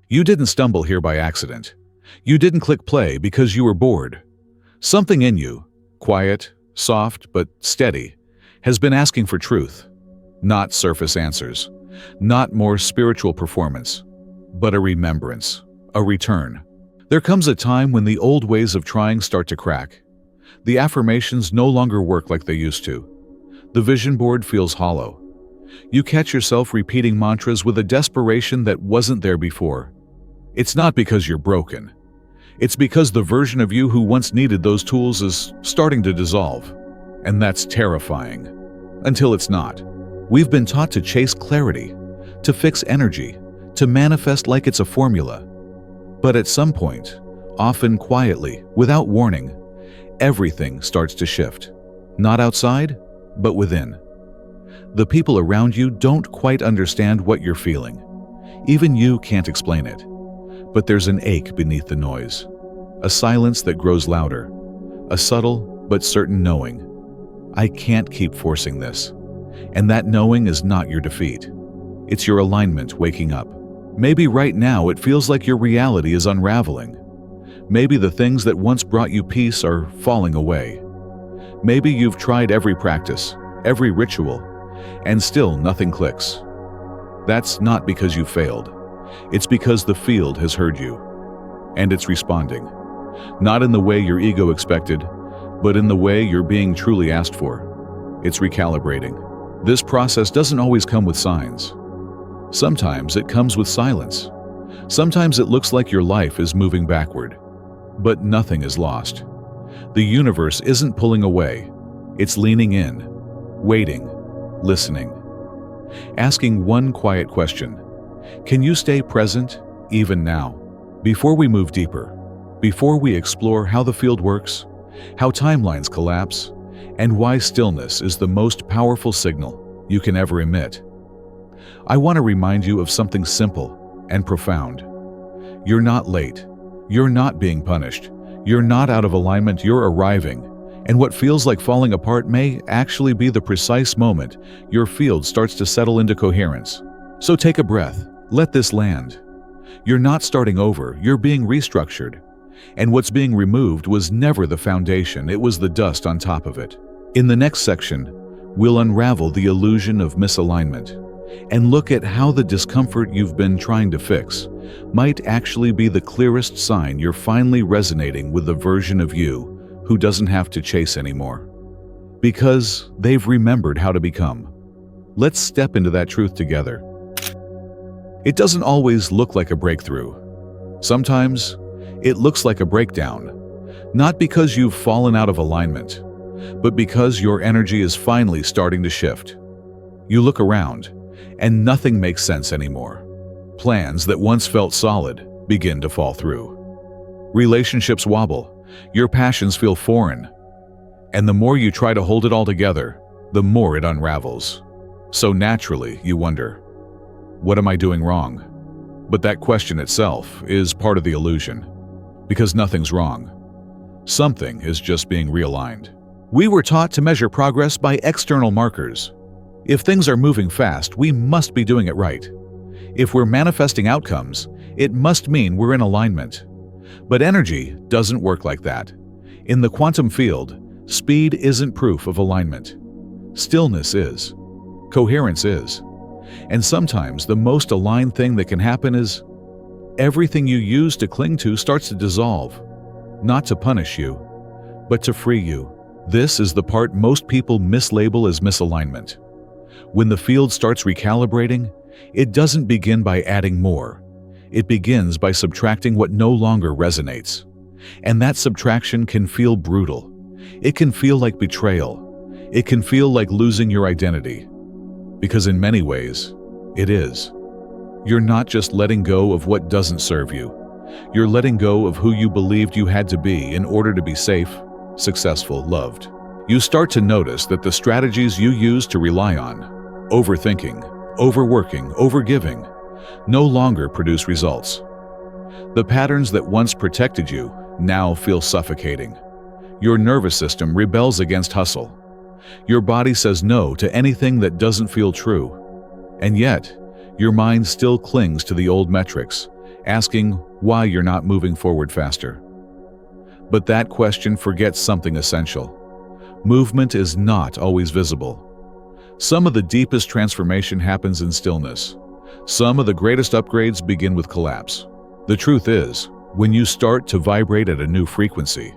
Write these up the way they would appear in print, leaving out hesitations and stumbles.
You didn't stumble here by accident. You didn't click play because you were bored. Something in you, quiet, soft, but steady, has been asking for truth. Not surface answers, not more spiritual performance, but a remembrance, a return. There comes a time when the old ways of trying start to crack. The affirmations no longer work like they used to. The vision board feels hollow. You catch yourself repeating mantras with a desperation that wasn't there before. It's not because you're broken. It's because the version of you who once needed those tools is starting to dissolve. And that's terrifying. Until it's not. We've been taught to chase clarity, to fix energy, to manifest like it's a formula. But at some point, often quietly, without warning, everything starts to shift. Not outside, but within. The people around you don't quite understand what you're feeling. Even you can't explain it. But there's an ache beneath the noise. A silence that grows louder. A subtle but certain knowing. I can't keep forcing this. And that knowing is not your defeat. It's your alignment waking up. Maybe right now it feels like your reality is unraveling. Maybe the things that once brought you peace are falling away. Maybe you've tried every practice, every ritual, and still nothing clicks. That's not because you failed. It's because the field has heard you. And it's responding. Not in the way your ego expected, but in the way you're being truly asked for. It's recalibrating. This process doesn't always come with signs. Sometimes it comes with silence. Sometimes it looks like your life is moving backward. But nothing is lost. The universe isn't pulling away. It's leaning in, waiting, listening. Asking one quiet question. Can you stay present, even now? Before we move deeper, before we explore how the field works, how timelines collapse, and why stillness is the most powerful signal you can ever emit, I want to remind you of something simple and profound. You're not late. You're not being punished. You're not out of alignment. You're arriving. And what feels like falling apart may actually be the precise moment your field starts to settle into coherence. So take a breath. Let this land. You're not starting over. You're being restructured. And what's being removed was never the foundation. It was the dust on top of it. In the next section, we'll unravel the illusion of misalignment and look at how the discomfort you've been trying to fix might actually be the clearest sign you're finally resonating with the version of you who doesn't have to chase anymore. Because they've remembered how to become. Let's step into that truth together. It doesn't always look like a breakthrough. Sometimes it looks like a breakdown, not because you've fallen out of alignment, but because your energy is finally starting to shift. You look around, and nothing makes sense anymore. Plans that once felt solid begin to fall through. Relationships wobble, your passions feel foreign, and the more you try to hold it all together, the more it unravels. So naturally, you wonder, what am I doing wrong? But that question itself is part of the illusion, because nothing's wrong. Something is just being realigned. We were taught to measure progress by external markers. If things are moving fast, we must be doing it right. If we're manifesting outcomes, it must mean we're in alignment. But energy doesn't work like that. In the quantum field, speed isn't proof of alignment. Stillness is. Coherence is. And sometimes the most aligned thing that can happen is everything you used to cling to starts to dissolve. Not to punish you, but to free you. This is the part most people mislabel as misalignment. When the field starts recalibrating, it doesn't begin by adding more. It begins by subtracting what no longer resonates. And that subtraction can feel brutal. It can feel like betrayal. It can feel like losing your identity. Because in many ways, it is. You're not just letting go of what doesn't serve you. You're letting go of who you believed you had to be in order to be safe, successful, loved. You start to notice that the strategies you used to rely on, overthinking, overworking, overgiving, no longer produce results. The patterns that once protected you now feel suffocating. Your nervous system rebels against hustle. Your body says no to anything that doesn't feel true. And yet, your mind still clings to the old metrics, asking why you're not moving forward faster. But that question forgets something essential. Movement is not always visible. Some of the deepest transformation happens in stillness. Some of the greatest upgrades begin with collapse. The truth is, when you start to vibrate at a new frequency,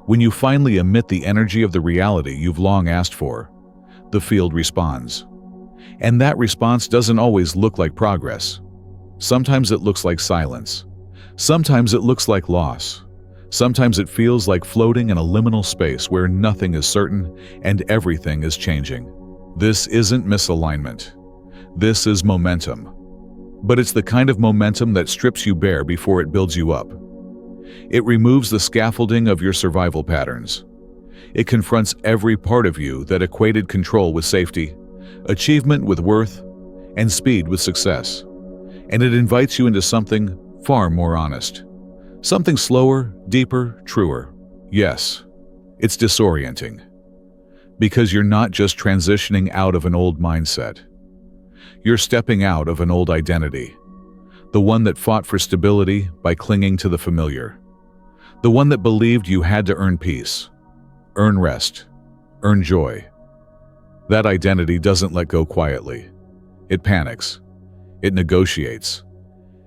when you finally emit the energy of the reality you've long asked for, the field responds. And that response doesn't always look like progress. Sometimes it looks like silence. Sometimes it looks like loss. Sometimes it feels like floating in a liminal space where nothing is certain and everything is changing. This isn't misalignment. This is momentum. But it's the kind of momentum that strips you bare before it builds you up. It removes the scaffolding of your survival patterns. It confronts every part of you that equated control with safety, achievement with worth, and speed with success. And it invites you into something far more honest. Something slower, deeper, truer. Yes, it's disorienting. Because you're not just transitioning out of an old mindset. You're stepping out of an old identity. The one that fought for stability by clinging to the familiar. The one that believed you had to earn peace, earn rest, earn joy. That identity doesn't let go quietly. It panics. It negotiates.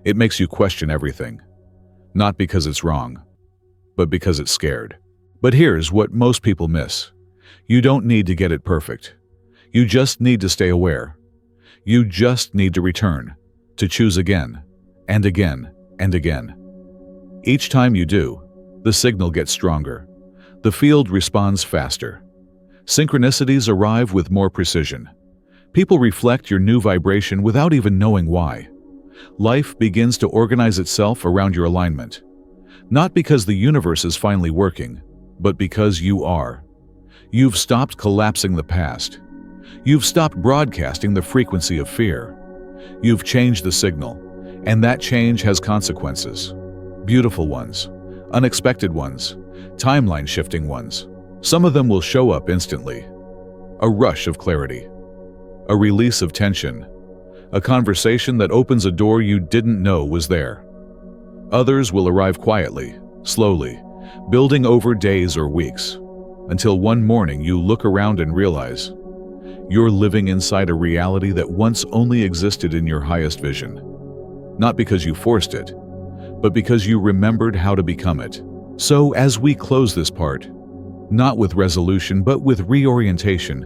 It makes you question everything. Not because it's wrong, but because it's scared. But here's what most people miss. You don't need to get it perfect. You just need to stay aware. You just need to return, to choose again, and again, and again. Each time you do, the signal gets stronger. The field responds faster. Synchronicities arrive with more precision. People reflect your new vibration without even knowing why. Life begins to organize itself around your alignment. Not because the universe is finally working, but because you are. You've stopped collapsing the past. You've stopped broadcasting the frequency of fear. You've changed the signal, and that change has consequences. Beautiful ones, unexpected ones, timeline-shifting ones. Some of them will show up instantly. A rush of clarity. A release of tension. A conversation that opens a door you didn't know was there. Others will arrive quietly, slowly, building over days or weeks, until one morning you look around and realize you're living inside a reality that once only existed in your highest vision. Not because you forced it, but because you remembered how to become it. So as we close this part, not with resolution but with reorientation,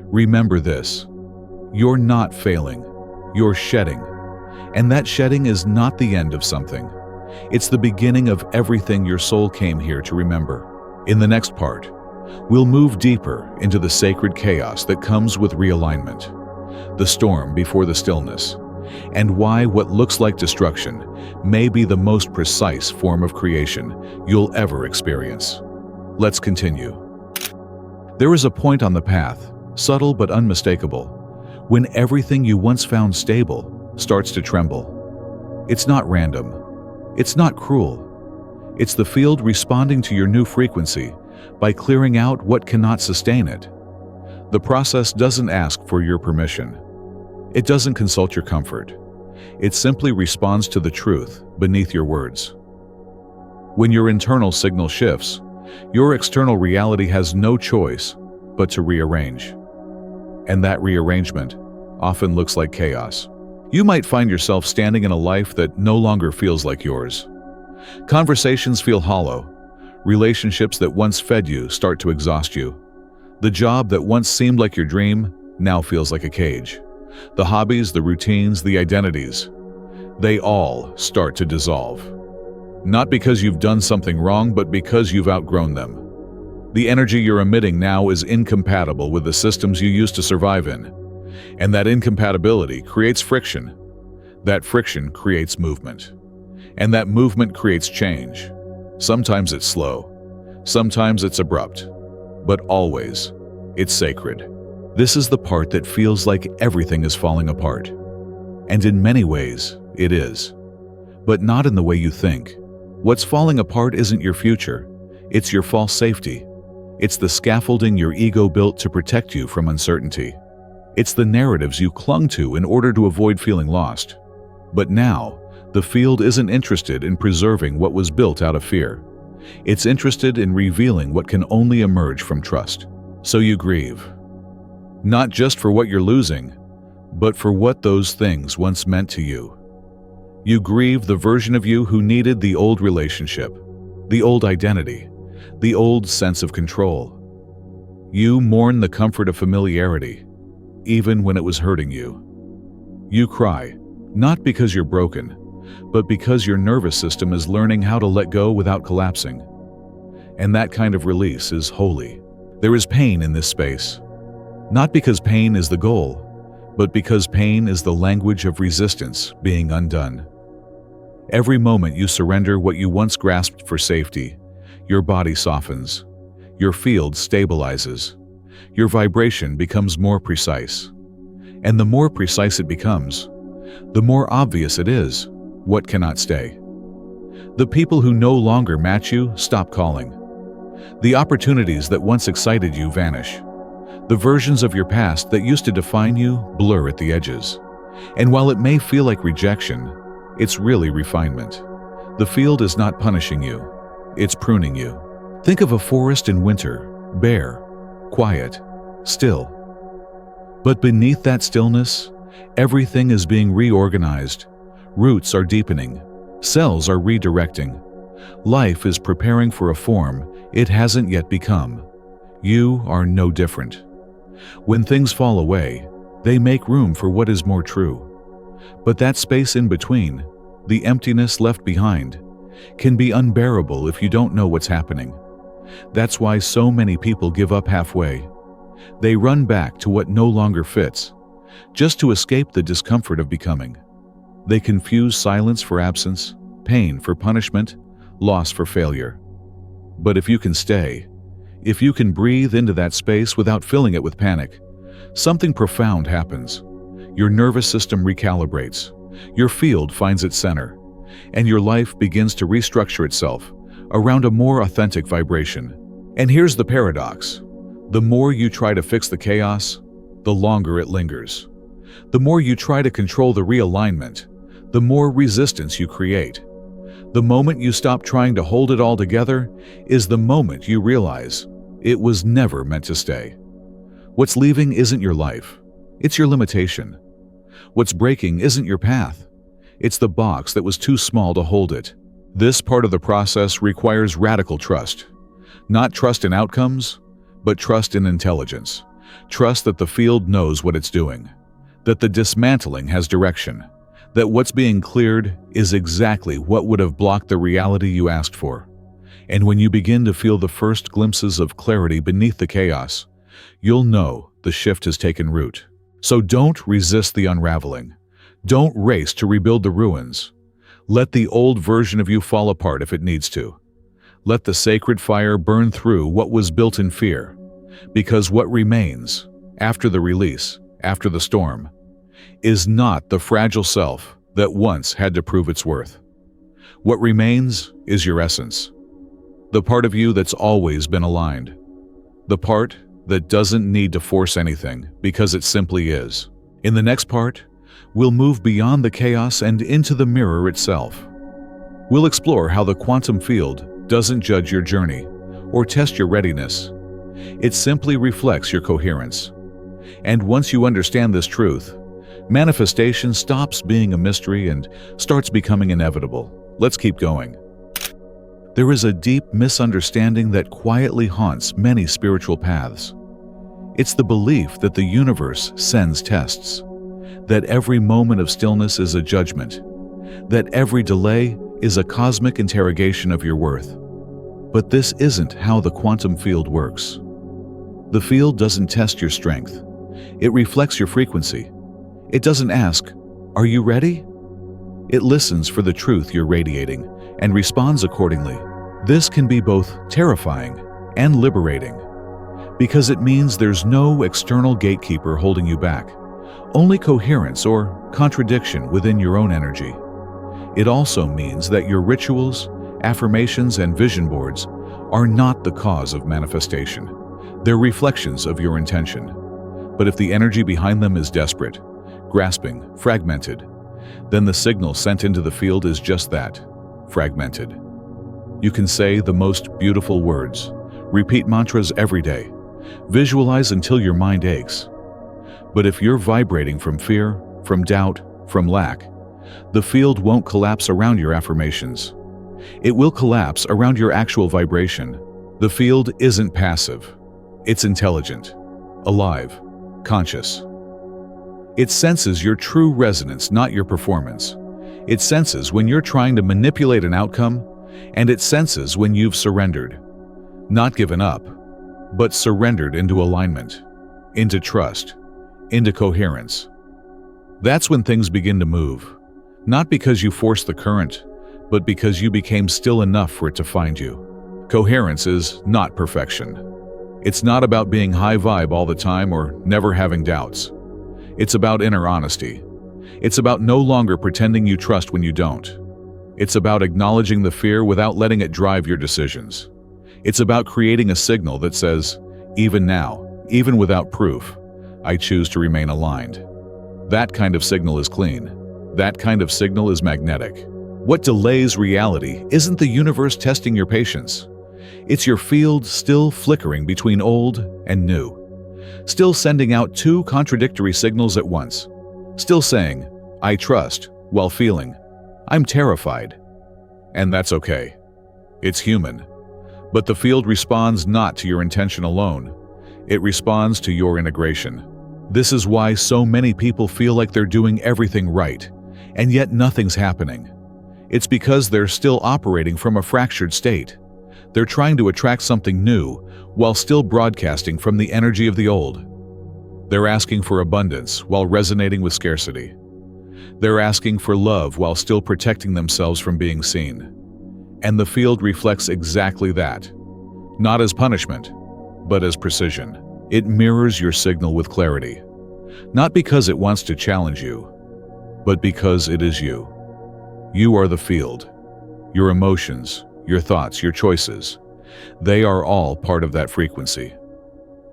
remember this. You're not failing. You're shedding. And that shedding is not the end of something. It's the beginning of everything your soul came here to remember. In the next part, we'll move deeper into the sacred chaos that comes with realignment, the storm before the stillness, and why what looks like destruction may be the most precise form of creation you'll ever experience. Let's continue. There is a point on the path, subtle but unmistakable, when everything you once found stable starts to tremble. It's not random. It's not cruel. It's the field responding to your new frequency by clearing out what cannot sustain it. The process doesn't ask for your permission. It doesn't consult your comfort. It simply responds to the truth beneath your words. When your internal signal shifts, your external reality has no choice but to rearrange. And that rearrangement often looks like chaos. You might find yourself standing in a life that no longer feels like yours. Conversations feel hollow. Relationships that once fed you start to exhaust you. The job that once seemed like your dream now feels like a cage. The hobbies, the routines, the identities, they all start to dissolve. Not because you've done something wrong, but because you've outgrown them. The energy you're emitting now is incompatible with the systems you used to survive in. And that incompatibility creates friction. That friction creates movement. And that movement creates change. Sometimes it's slow. Sometimes it's abrupt. But always, it's sacred. This is the part that feels like everything is falling apart. And in many ways, it is. But not in the way you think. What's falling apart isn't your future. It's your false safety. It's the scaffolding your ego built to protect you from uncertainty. It's the narratives you clung to in order to avoid feeling lost. But now, The field isn't interested in preserving what was built out of fear. It's interested in revealing what can only emerge from trust. So you grieve. Not just for what you're losing, but for what those things once meant to you. You grieve the version of you who needed the old relationship, the old identity, the old sense of control. You mourn the comfort of familiarity, even when it was hurting you. You cry, not because you're broken, but because your nervous system is learning how to let go without collapsing. And that kind of release is holy. There is pain in this space, not because pain is the goal, but because pain is the language of resistance being undone. Every moment you surrender what you once grasped for safety, your body softens, your field stabilizes, your vibration becomes more precise. And the more precise it becomes, the more obvious it is what cannot stay. The people who no longer match you stop calling. The opportunities that once excited you vanish. The versions of your past that used to define you blur at the edges. And while it may feel like rejection, it's really refinement. The field is not punishing you, it's pruning you. Think of a forest in winter, bare, quiet, still. But beneath that stillness, everything is being reorganized. Roots are deepening, cells are redirecting. Life is preparing for a form it hasn't yet become. You are no different. When things fall away, they make room for what is more true. But that space in between, the emptiness left behind, can be unbearable if you don't know what's happening. That's why so many people give up halfway. They run back to what no longer fits, just to escape the discomfort of becoming. They confuse silence for absence, pain for punishment, loss for failure. But if you can stay, if you can breathe into that space without filling it with panic, something profound happens. Your nervous system recalibrates, your field finds its center, and your life begins to restructure itself around a more authentic vibration. And here's the paradox. The more you try to fix the chaos, the longer it lingers. The more you try to control the realignment, the more resistance you create. The moment you stop trying to hold it all together is the moment you realize it was never meant to stay. What's leaving isn't your life, it's your limitation. What's breaking isn't your path, it's the box that was too small to hold it. This part of the process requires radical trust. Not trust in outcomes, but trust in intelligence. Trust that the field knows what it's doing, that the dismantling has direction, that what's being cleared is exactly what would have blocked the reality you asked for. And when you begin to feel the first glimpses of clarity beneath the chaos, you'll know the shift has taken root. So don't resist the unraveling. Don't race to rebuild the ruins. Let the old version of you fall apart if it needs to. Let the sacred fire burn through what was built in fear, because what remains, after the release, after the storm, is not the fragile self that once had to prove its worth. What remains is your essence, the part of you that's always been aligned, the part that doesn't need to force anything because it simply is. In the next part, we'll move beyond the chaos and into the mirror itself. We'll explore how the quantum field doesn't judge your journey or test your readiness. It simply reflects your coherence. And once you understand this truth, manifestation stops being a mystery and starts becoming inevitable. Let's keep going. There is a deep misunderstanding that quietly haunts many spiritual paths. It's the belief that the universe sends tests, that every moment of stillness is a judgment, that every delay is a cosmic interrogation of your worth. But this isn't how the quantum field works. The field doesn't test your strength. It reflects your frequency. It doesn't ask, "Are you ready?" It listens for the truth you're radiating and responds accordingly. This can be both terrifying and liberating, because it means there's no external gatekeeper holding you back, only coherence or contradiction within your own energy. It also means that your rituals, affirmations, and vision boards are not the cause of manifestation. They're reflections of your intention. But if the energy behind them is desperate, grasping, fragmented, then the signal sent into the field is just that, fragmented. You can say the most beautiful words, repeat mantras every day, visualize until your mind aches. But if you're vibrating from fear, from doubt, from lack, the field won't collapse around your affirmations. It will collapse around your actual vibration. The field isn't passive. It's intelligent, alive, conscious. It senses your true resonance, not your performance. It senses when you're trying to manipulate an outcome, and it senses when you've surrendered. Not given up, but surrendered into alignment, into trust, into coherence. That's when things begin to move, not because you forced the current, but because you became still enough for it to find you. Coherence is not perfection. It's not about being high vibe all the time or never having doubts. It's about inner honesty. It's about no longer pretending you trust when you don't. It's about acknowledging the fear without letting it drive your decisions. It's about creating a signal that says, even now, even without proof, I choose to remain aligned. That kind of signal is clean. That kind of signal is magnetic. What delays reality isn't the universe testing your patience. It's your field still flickering between old and new. Still sending out two contradictory signals at once. Still saying, I trust, while feeling, I'm terrified. And that's okay. It's human. But the field responds not to your intention alone. It responds to your integration. This is why so many people feel like they're doing everything right, and yet nothing's happening. It's because they're still operating from a fractured state. They're trying to attract something new while still broadcasting from the energy of the old. They're asking for abundance while resonating with scarcity. They're asking for love while still protecting themselves from being seen. And the field reflects exactly that. Not as punishment, but as precision. It mirrors your signal with clarity. Not because it wants to challenge you, but because it is you. You are the field. Your emotions, your thoughts, your choices, they are all part of that frequency.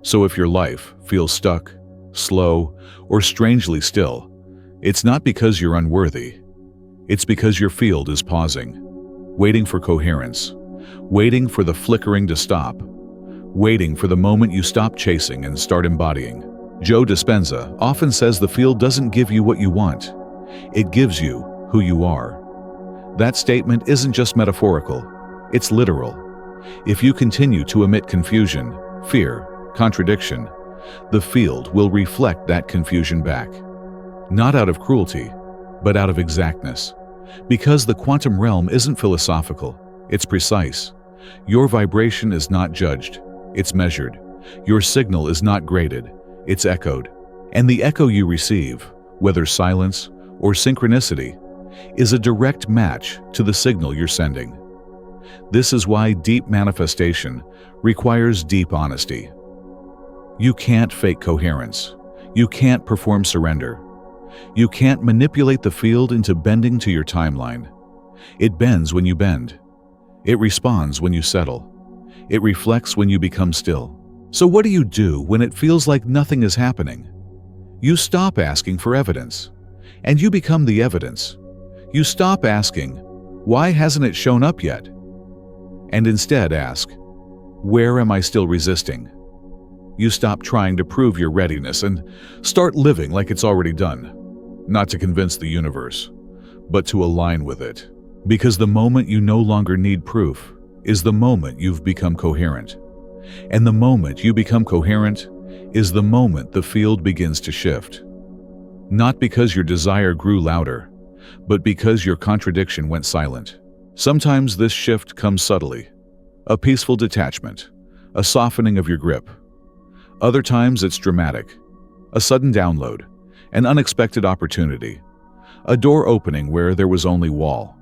So if your life feels stuck, slow, or strangely still, it's not because you're unworthy. It's because your field is pausing, waiting for coherence, waiting for the flickering to stop, waiting for the moment you stop chasing and start embodying. Joe Dispenza often says the field doesn't give you what you want. It gives you who you are. That statement isn't just metaphorical, it's literal. If you continue to emit confusion, fear, contradiction, the field will reflect that confusion back. Not out of cruelty, but out of exactness. Because the quantum realm isn't philosophical, it's precise. Your vibration is not judged, it's measured. Your signal is not graded, it's echoed. And the echo you receive, whether silence or synchronicity, is a direct match to the signal you're sending. This is why deep manifestation requires deep honesty. You can't fake coherence. You can't perform surrender. You can't manipulate the field into bending to your timeline. It bends when you bend. It responds when you settle. It reflects when you become still. So what do you do when it feels like nothing is happening? You stop asking for evidence, and you become the evidence. You stop asking, why hasn't it shown up yet? And instead ask, where am I still resisting? You stop trying to prove your readiness and start living like it's already done. Not to convince the universe, but to align with it. Because the moment you no longer need proof is the moment you've become coherent. And the moment you become coherent is the moment the field begins to shift. Not because your desire grew louder, but because your contradiction went silent. Sometimes this shift comes subtly, a peaceful detachment, a softening of your grip. Other times it's dramatic, a sudden download, an unexpected opportunity, a door opening where there was only wall.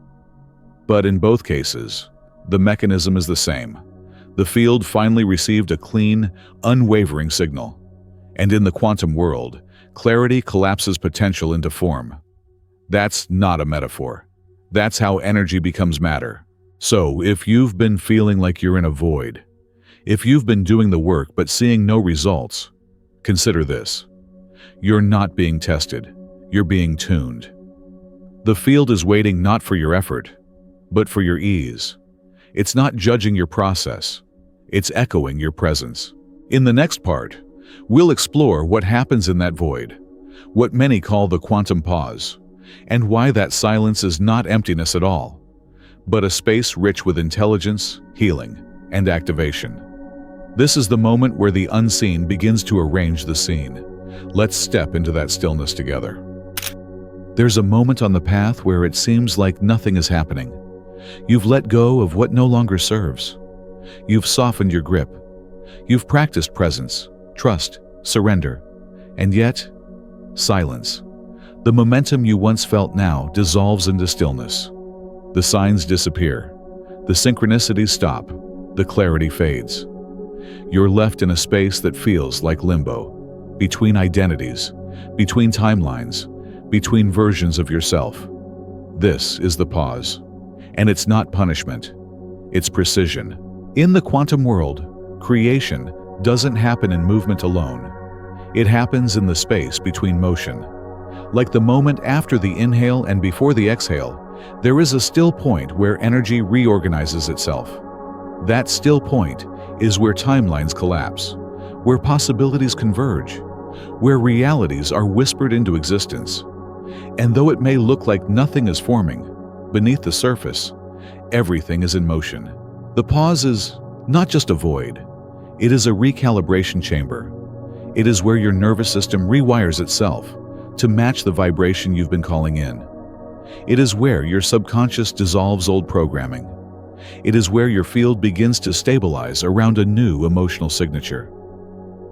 But in both cases, the mechanism is the same. The field finally received a clean, unwavering signal. And in the quantum world, clarity collapses potential into form. That's not a metaphor. That's how energy becomes matter. So, if you've been feeling like you're in a void, if you've been doing the work but seeing no results, consider this. You're not being tested. You're being tuned. The field is waiting not for your effort, but for your ease. It's not judging your process. It's echoing your presence. In the next part, we'll explore what happens in that void, what many call the quantum pause, and why that silence is not emptiness at all, but a space rich with intelligence, healing, and activation. This is the moment where the unseen begins to arrange the scene. Let's step into that stillness together. There's a moment on the path where it seems like nothing is happening. You've let go of what no longer serves. You've softened your grip. You've practiced presence, trust, surrender, and yet, silence. The momentum you once felt now dissolves into stillness. The signs disappear. The synchronicities stop. The clarity fades. You're left in a space that feels like limbo, between identities, between timelines, between versions of yourself. This is the pause. And it's not punishment. It's precision. In the quantum world, creation doesn't happen in movement alone. It happens in the space between motion. Like the moment after the inhale and before the exhale, there is a still point where energy reorganizes itself. That still point is where timelines collapse, where possibilities converge, where realities are whispered into existence. And though it may look like nothing is forming, beneath the surface, everything is in motion. The pause is not just a void. It is a recalibration chamber. It is where your nervous system rewires itself to match the vibration you've been calling in. It is where your subconscious dissolves old programming. It is where your field begins to stabilize around a new emotional signature.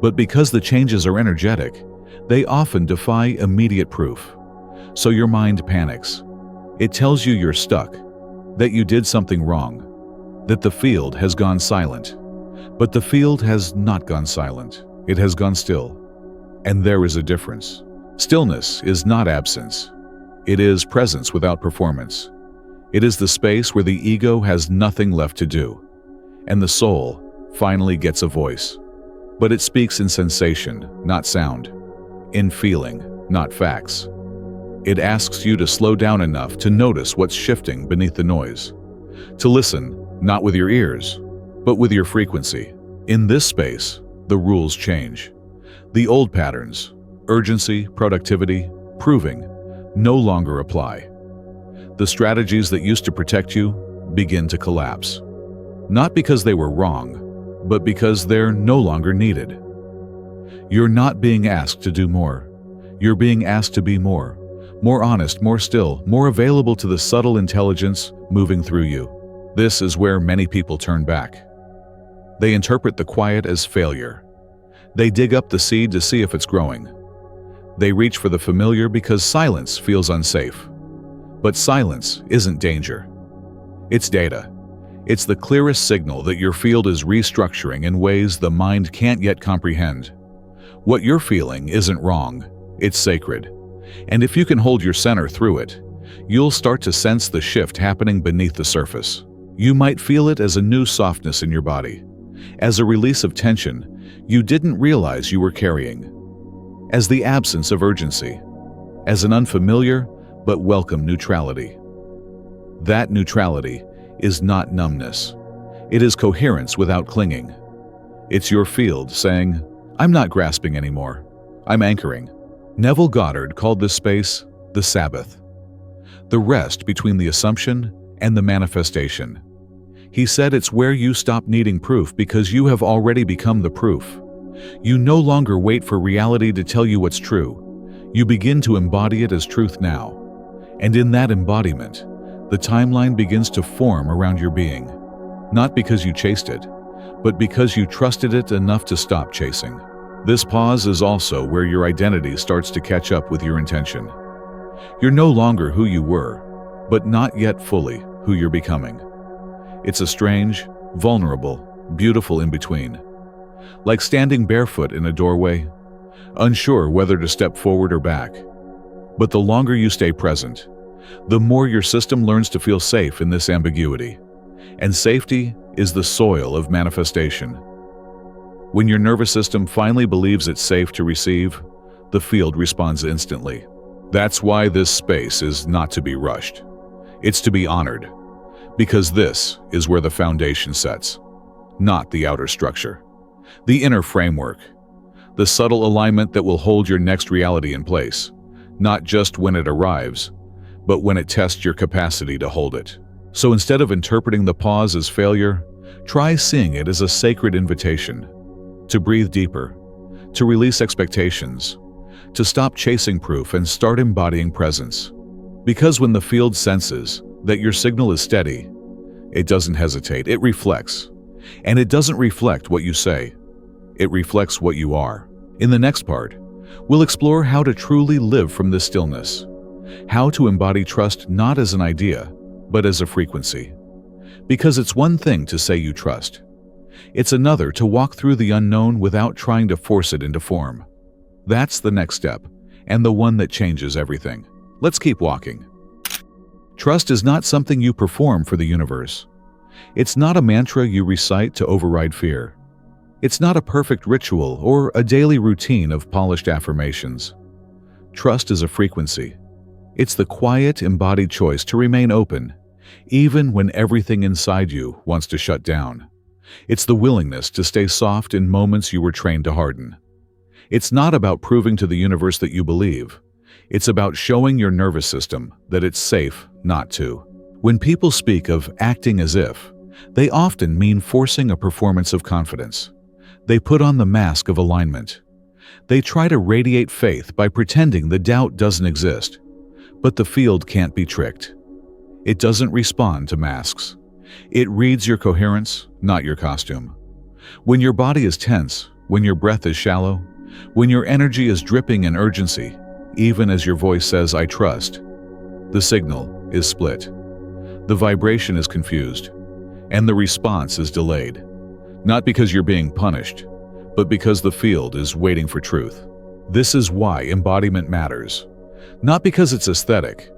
But because the changes are energetic, they often defy immediate proof. So your mind panics. It tells you you're stuck, that you did something wrong, that the field has gone silent. But the field has not gone silent. It has gone still. And there is a difference. Stillness is not absence. It is presence without performance. It is the space where the ego has nothing left to do, and the soul finally gets a voice. But it speaks in sensation, not sound, in feeling, not facts. It asks you to slow down enough to notice what's shifting beneath the noise, to listen, not with your ears, but with your frequency. In this space, the rules change. The old patterns, urgency, productivity, proving, no longer apply. The strategies that used to protect you begin to collapse. Not because they were wrong, but because they're no longer needed. You're not being asked to do more. You're being asked to be more honest, more still, more available to the subtle intelligence moving through you. This is where many people turn back. They interpret the quiet as failure. They dig up the seed to see if it's growing. They reach for the familiar because silence feels unsafe. But silence isn't danger. It's data. It's the clearest signal that your field is restructuring in ways the mind can't yet comprehend. What you're feeling isn't wrong. It's sacred. And if you can hold your center through it, you'll start to sense the shift happening beneath the surface. You might feel it as a new softness in your body, as a release of tension you didn't realize you were carrying, as the absence of urgency, as an unfamiliar but welcome neutrality. That neutrality is not numbness. It is coherence without clinging. It's your field saying, I'm not grasping anymore. I'm anchoring. Neville Goddard called this space the Sabbath, the rest between the assumption and the manifestation. He said it's where you stop needing proof because you have already become the proof. You no longer wait for reality to tell you what's true. You begin to embody it as truth now. And in that embodiment, the timeline begins to form around your being, not because you chased it, but because you trusted it enough to stop chasing. This pause is also where your identity starts to catch up with your intention. You're no longer who you were, but not yet fully who you're becoming. It's a strange, vulnerable, beautiful in-between. Like standing barefoot in a doorway, unsure whether to step forward or back. But the longer you stay present, the more your system learns to feel safe in this ambiguity. And safety is the soil of manifestation. When your nervous system finally believes it's safe to receive, the field responds instantly. That's why this space is not to be rushed. It's to be honored, because this is where the foundation sets, not the outer structure. The inner framework, the subtle alignment that will hold your next reality in place, not just when it arrives, but when it tests your capacity to hold it. So instead of interpreting the pause as failure, try seeing it as a sacred invitation to breathe deeper, to release expectations, to stop chasing proof and start embodying presence. Because when the field senses that your signal is steady, it doesn't hesitate, it reflects. And it doesn't reflect what you say, it reflects what you are. In the next part, we'll explore how to truly live from this stillness, how to embody trust not as an idea, but as a frequency. Because it's one thing to say you trust. It's another to walk through the unknown without trying to force it into form. That's the next step, and the one that changes everything. Let's keep walking. Trust is not something you perform for the universe. It's not a mantra you recite to override fear. It's not a perfect ritual or a daily routine of polished affirmations. Trust is a frequency. It's the quiet, embodied choice to remain open, even when everything inside you wants to shut down. It's the willingness to stay soft in moments you were trained to harden. It's not about proving to the universe that you believe. It's about showing your nervous system that it's safe not to. When people speak of acting as if, they often mean forcing a performance of confidence. They put on the mask of alignment. They try to radiate faith by pretending the doubt doesn't exist. But the field can't be tricked. It doesn't respond to masks. It reads your coherence, not your costume. When your body is tense, when your breath is shallow, when your energy is dripping in urgency, even as your voice says, "I trust," the signal is split. The vibration is confused, and the response is delayed. Not because you're being punished, but because the field is waiting for truth. This is why embodiment matters. Not because it's aesthetic,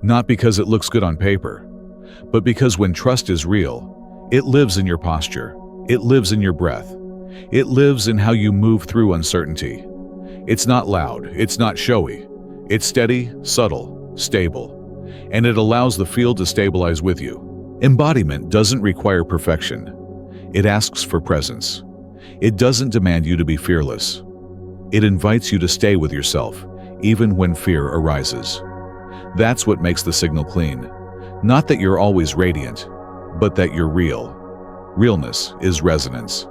not because it looks good on paper, but because when trust is real, it lives in your posture, it lives in your breath, it lives in how you move through uncertainty. It's not loud, it's not showy, it's steady, subtle, stable, and it allows the field to stabilize with you. Embodiment doesn't require perfection. It asks for presence. It doesn't demand you to be fearless. It invites you to stay with yourself, even when fear arises. That's what makes the signal clean. Not that you're always radiant, but that you're real. Realness is resonance,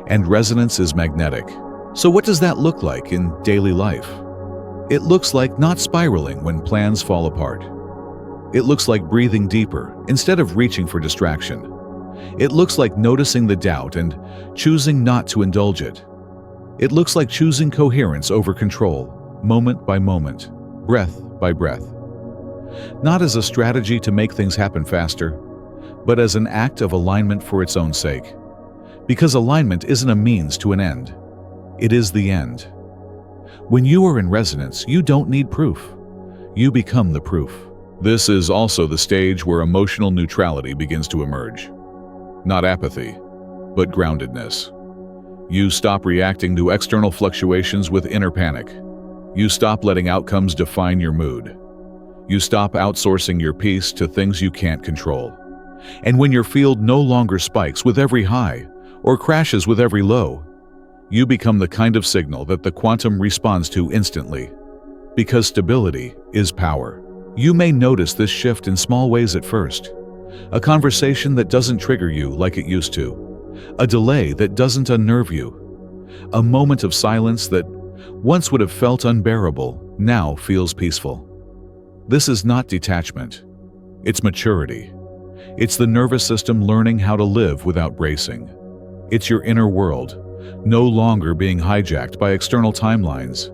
and resonance is magnetic. So what does that look like in daily life? It looks like not spiraling when plans fall apart. It looks like breathing deeper instead of reaching for distraction. It looks like noticing the doubt and choosing not to indulge it. It looks like choosing coherence over control, moment by moment, breath by breath. Not as a strategy to make things happen faster, but as an act of alignment for its own sake. Because alignment isn't a means to an end. It is the end. When you are in resonance, you don't need proof. You become the proof. This is also the stage where emotional neutrality begins to emerge. Not apathy, but groundedness. You stop reacting to external fluctuations with inner panic. You stop letting outcomes define your mood. You stop outsourcing your peace to things you can't control. And when your field no longer spikes with every high or crashes with every low, you become the kind of signal that the quantum responds to instantly. Because stability is power. You may notice this shift in small ways at first. A conversation that doesn't trigger you like it used to. A delay that doesn't unnerve you. A moment of silence that once would have felt unbearable now feels peaceful. This is not detachment. It's maturity. It's the nervous system learning how to live without bracing. It's your inner world, no longer being hijacked by external timelines.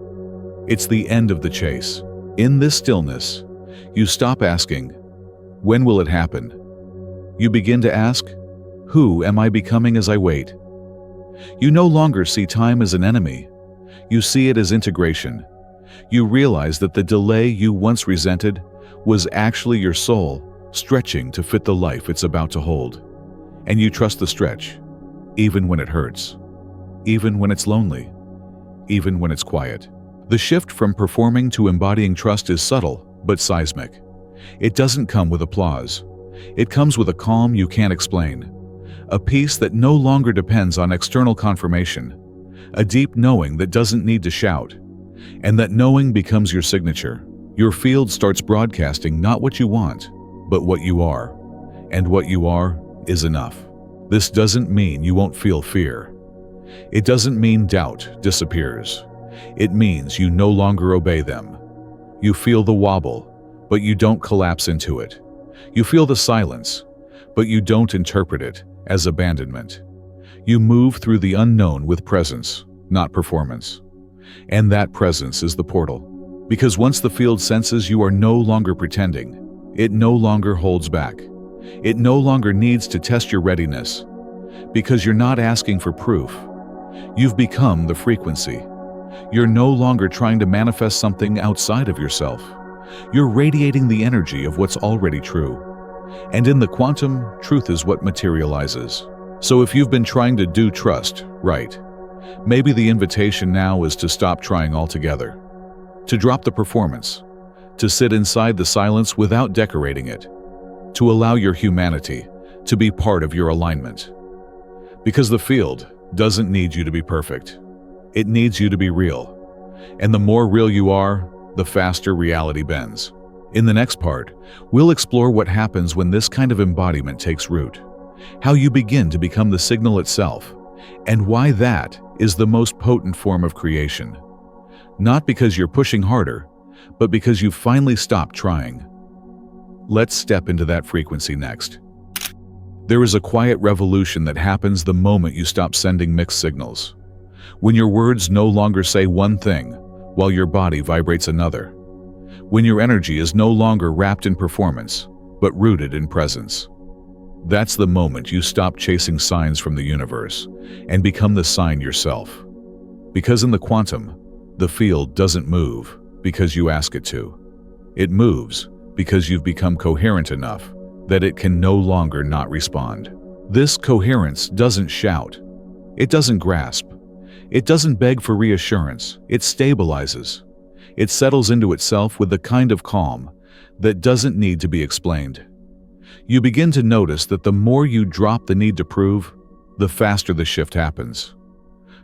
It's the end of the chase. In this stillness, you stop asking, "When will it happen?" You begin to ask, "Who am I becoming as I wait?" You no longer see time as an enemy. You see it as integration. You realize that the delay you once resented was actually your soul stretching to fit the life it's about to hold. And you trust the stretch, even when it hurts, even when it's lonely, even when it's quiet. The shift from performing to embodying trust is subtle, but seismic. It doesn't come with applause. It comes with a calm you can't explain. A peace that no longer depends on external confirmation. A deep knowing that doesn't need to shout. And that knowing becomes your signature. Your field starts broadcasting not what you want, but what you are. And what you are is enough. This doesn't mean you won't feel fear. It doesn't mean doubt disappears. It means you no longer obey them. You feel the wobble, but you don't collapse into it. You feel the silence, but you don't interpret it as abandonment. You move through the unknown with presence, not performance. And that presence is the portal. Because once the field senses you are no longer pretending, it no longer holds back. It no longer needs to test your readiness. Because you're not asking for proof. You've become the frequency. You're no longer trying to manifest something outside of yourself. You're radiating the energy of what's already true. And in the quantum, truth is what materializes. So if you've been trying to do trust right, maybe the invitation now is to stop trying altogether. To drop the performance. To sit inside the silence without decorating it. To allow your humanity to be part of your alignment. Because the field doesn't need you to be perfect. It needs you to be real. And the more real you are, the faster reality bends. In the next part, we'll explore what happens when this kind of embodiment takes root, how you begin to become the signal itself, and why that is the most potent form of creation. Not because you're pushing harder, but because you've finally stopped trying. Let's step into that frequency next. There is a quiet revolution that happens the moment you stop sending mixed signals. When your words no longer say one thing, while your body vibrates another. When your energy is no longer wrapped in performance, but rooted in presence. That's the moment you stop chasing signs from the universe and become the sign yourself. Because in the quantum, the field doesn't move because you ask it to. It moves because you've become coherent enough that it can no longer not respond. This coherence doesn't shout. It doesn't grasp. It doesn't beg for reassurance. It stabilizes. It settles into itself with the kind of calm that doesn't need to be explained. You begin to notice that the more you drop the need to prove, the faster the shift happens.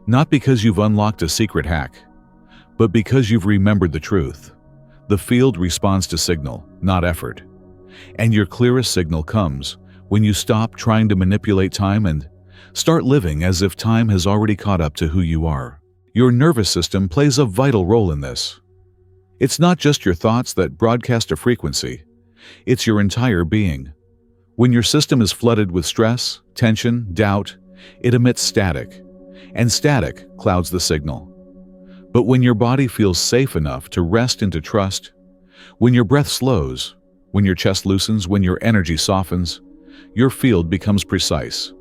Not because you've unlocked a secret hack, but because you've remembered the truth. The field responds to signal, not effort. And your clearest signal comes when you stop trying to manipulate time and start living as if time has already caught up to who you are. Your nervous system plays a vital role in this. It's not just your thoughts that broadcast a frequency. It's your entire being. When your system is flooded with stress, tension, doubt, it emits static. And static clouds the signal. But when your body feels safe enough to rest into trust, when your breath slows, when your chest loosens, when your energy softens, your field becomes precise,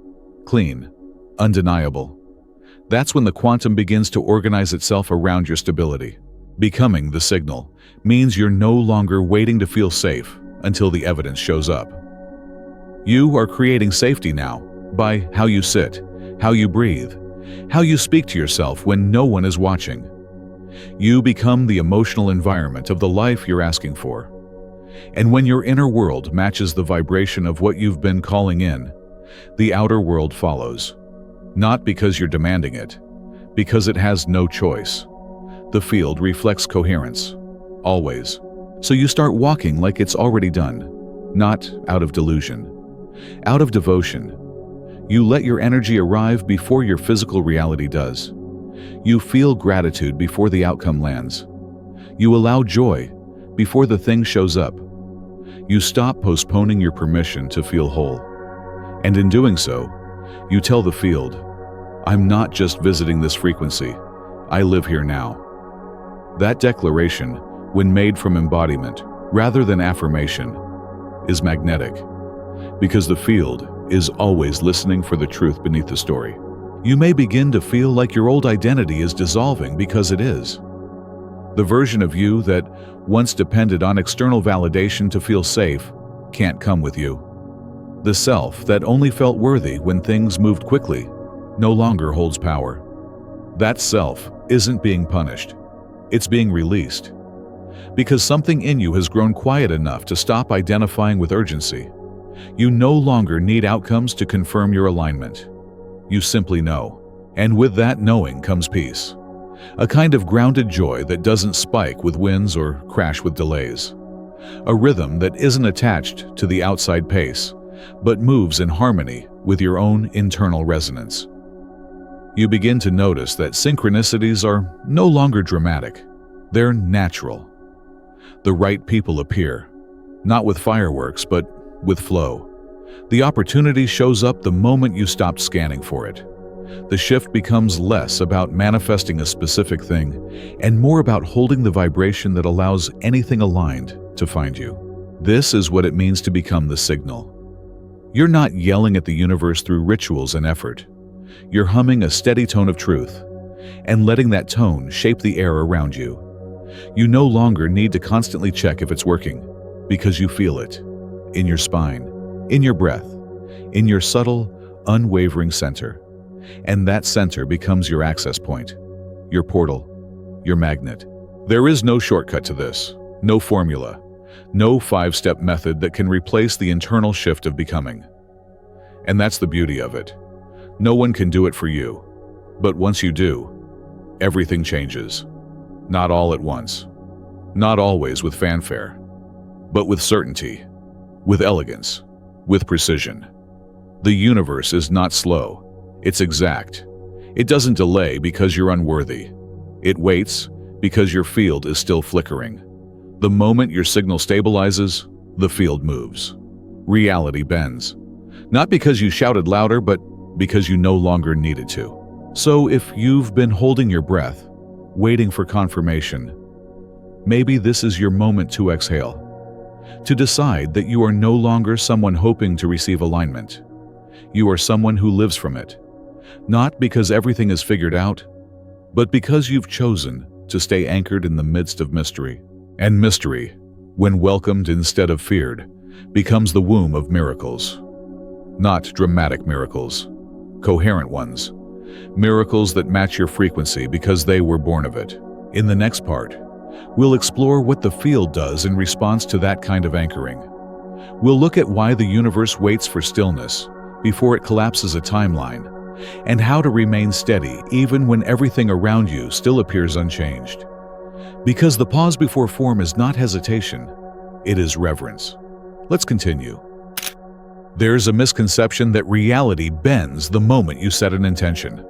clean, undeniable. That's when the quantum begins to organize itself around your stability. Becoming the signal means you're no longer waiting to feel safe until the evidence shows up. You are creating safety now by how you sit, how you breathe, how you speak to yourself when no one is watching. You become the emotional environment of the life you're asking for. And when your inner world matches the vibration of what you've been calling in, the outer world follows. Not because you're demanding it, because it has no choice. The field reflects coherence, always. So you start walking like it's already done, not out of delusion, out of devotion. You let your energy arrive before your physical reality does. You feel gratitude before the outcome lands. You allow joy before the thing shows up. You stop postponing your permission to feel whole. And in doing so, you tell the field, I'm not just visiting this frequency, I live here now. That declaration, when made from embodiment rather than affirmation, is magnetic, because the field is always listening for the truth beneath the story. You may begin to feel like your old identity is dissolving because it is. The version of you that once depended on external validation to feel safe can't come with you. The self that only felt worthy when things moved quickly no longer holds power. That self isn't being punished. It's being released. Because something in you has grown quiet enough to stop identifying with urgency. You no longer need outcomes to confirm your alignment. You simply know. And with that knowing comes peace. A kind of grounded joy that doesn't spike with wins or crash with delays. A rhythm that isn't attached to the outside pace, but moves in harmony with your own internal resonance. You begin to notice that synchronicities are no longer dramatic. They're natural. The right people appear, not with fireworks, but with flow. The opportunity shows up the moment you stop scanning for it. The shift becomes less about manifesting a specific thing and more about holding the vibration that allows anything aligned to find you. This is what it means to become the signal. You're not yelling at the universe through rituals and effort. You're humming a steady tone of truth and letting that tone shape the air around you. You no longer need to constantly check if it's working because you feel it in your spine, in your breath, in your subtle, unwavering center. And that center becomes your access point, your portal, your magnet. There is no shortcut to this, no formula, no 5-step method that can replace the internal shift of becoming. And that's the beauty of it. No one can do it for you. But once you do, everything changes. Not all at once. Not always with fanfare. But with certainty, with elegance, with precision. The universe is not slow. It's exact. It doesn't delay because you're unworthy. It waits because your field is still flickering. The moment your signal stabilizes, the field moves. Reality bends. Not because you shouted louder, but because you no longer needed to. So if you've been holding your breath, waiting for confirmation, maybe this is your moment to exhale. To decide that you are no longer someone hoping to receive alignment. You are someone who lives from it. Not because everything is figured out, but because you've chosen to stay anchored in the midst of mystery. And mystery, when welcomed instead of feared, becomes the womb of miracles. Not dramatic miracles, coherent ones. Miracles that match your frequency because they were born of it. In the next part, we'll explore what the field does in response to that kind of anchoring. We'll look at why the universe waits for stillness before it collapses a timeline, and how to remain steady even when everything around you still appears unchanged. Because the pause before form is not hesitation, it is reverence. Let's continue. There's a misconception that reality bends the moment you set an intention.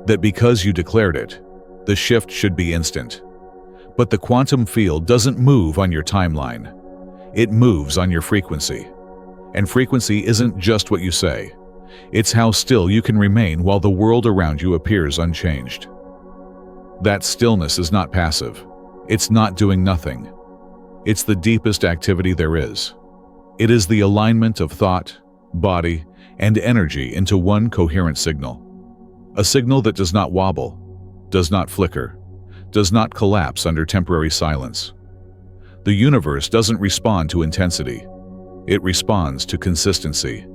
That because you declared it, the shift should be instant. But the quantum field doesn't move on your timeline. It moves on your frequency. And frequency isn't just what you say. It's how still you can remain while the world around you appears unchanged. That stillness is not passive. It's not doing nothing. It's the deepest activity there is. It is the alignment of thought, body, and energy into one coherent signal. A signal that does not wobble, does not flicker, does not collapse under temporary silence. The universe doesn't respond to intensity. It responds to consistency.